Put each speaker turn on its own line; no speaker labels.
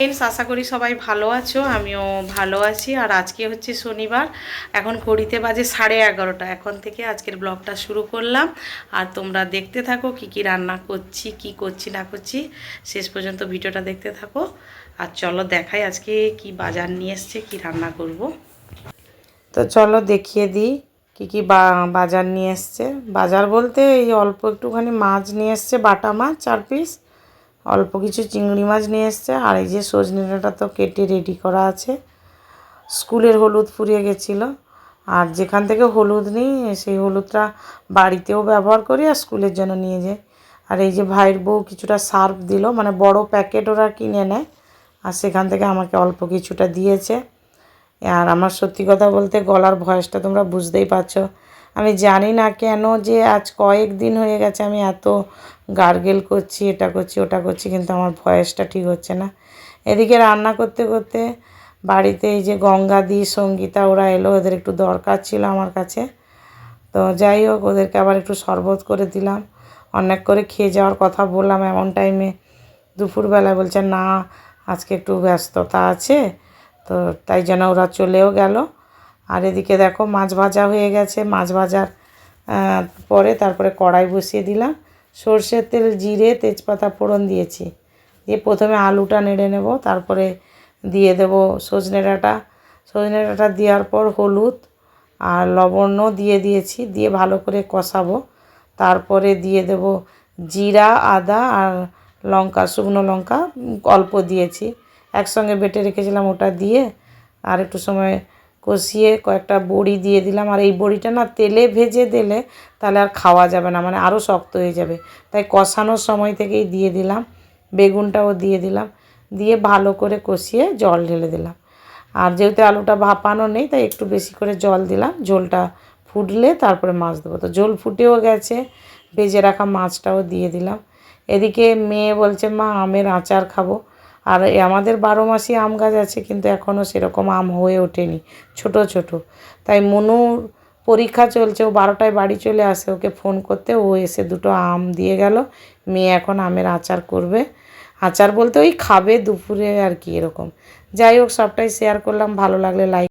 Friends, আশা করি সবাই ভালো আছো। আমিও ভালো আছি। আর আজকে হচ্ছে শনিবার, এখন ঘড়িতে বাজে 11:30। এখন থেকে আজকের ব্লগটা শুরু করলাম। আর তোমরা দেখতে থাকো কি কি রান্না করছি, কি করছি না করছি, শেষ পর্যন্ত ভিডিওটা দেখতে থাকো। আর চলো দেখাই আজকে কি বাজার নিয়ে এসছে, কি রান্না করব। তো চলো দেখিয়ে দিই কি কি বাজার নিয়ে এসছে। বাজার বলতে এই অল্প একটুখানি মাছ নিয়ে এসছে, বাটা মাছ 4 পিস, অল্প কিছু চিংড়ি মাছ নিয়ে এসছে। আর এই যে সজনে ডাঁটা তো কেটে রেডি করা আছে। স্কুলের হলুদ ফুরিয়ে গেছিলো, আর যেখান থেকে হলুদ নিই সেই হলুদটা বাড়িতেও ব্যবহার করি আর স্কুলের জন্য নিয়ে যাই। আর এই যে ভাইয়ের বউ কিছুটা সার্ফ দিল, মানে বড় প্যাকেট ওরা কিনে নেয়, আর সেখান থেকে আমাকে অল্প কিছুটা দিয়েছে। আর আমার সত্যি কথা বলতে গলার ভয়েসটা তোমরা বুঝতেই পারছো। আমি জানি না কেন যে আজ কয়েকদিন হয়ে গেছে আমি এত গার্গেল করছি, এটা করছি ওটা করছি, কিন্তু আমার ভয়েসটা ঠিক হচ্ছে না। এদিকে রান্না করতে করতে বাড়িতে এই যে গঙ্গাদি, সঙ্গীতা ওরা এলো, ওদের একটু দরকার ছিল আমার কাছে। তো যাই হোক, ওদেরকে আবার একটু শরবত করে দিলাম। অনেক করে খেয়ে যাওয়ার কথা বললাম এমন টাইমে, দুপুরবেলায় বলছে না আজকে একটু ব্যস্ততা আছে, তো তাই জন্য ওরা চলেও গেল। আর এদিকে দেখো মাছ ভাজা হয়ে গেছে। মাছ ভাজার পরে তারপরে কড়াই বসিয়ে দিলাম, সর্ষের তেল, জিরে, তেজপাতা ফোড়ন দিয়েছি। দিয়ে প্রথমে আলুটা নেড়ে নেব, তারপরে দিয়ে দেব সজনে ডাঁটা। সজনে ডাঁটা দেওয়ার পর হলুদ আর লবণও দিয়ে দিয়েছি, দিয়ে ভালো করে কষাবো। তারপরে দিয়ে দেব জিরা, আদা আর লঙ্কা, শুকনো লঙ্কা অল্প দিয়েছি, একসঙ্গে বেটে রেখেছিলাম, ওটা দিয়ে আর একটু সময় কষিয়ে কয়েকটা বড়ি দিয়ে দিলাম। আর এই বড়িটা না তেলে ভেজে দিলে তাহলে আর খাওয়া যাবে না, মানে আরও শক্ত হয়ে যাবে, তাই কষানোর সময় থেকেই দিয়ে দিলাম। বেগুনটাও দিয়ে দিলাম, দিয়ে ভালো করে কষিয়ে জল ঢেলে দিলাম। আর যেহেতু আলুটা ভাপানো নেই তাই একটু বেশি করে জল দিলাম। ঝোলটা ফুটলে তারপরে মাছ দেবো। তো ঝোল ফুটেও গেছে, ভেজে রাখা মাছটাও দিয়ে দিলাম। এদিকে মেয়ে বলছে মা আমের আচার খাবো। আর আমাদের 12 মাসই আম গাছ আছে, কিন্তু এখনও সেরকম আম হয়ে ওঠেনি, ছোট ছোট। তাই মনুর পরীক্ষা চলছে, ও 12টায় বাড়ি চলে আসে, ওকে ফোন করতে ও এসে 2টো আম দিয়ে গেল। মেয়ে এখন আমের আচার করবে। আচার বলতে ওই খাবে দুপুরে আর কি, এরকম। যাই হোক, সবটাই শেয়ার করলাম। ভালো লাগলে লাইক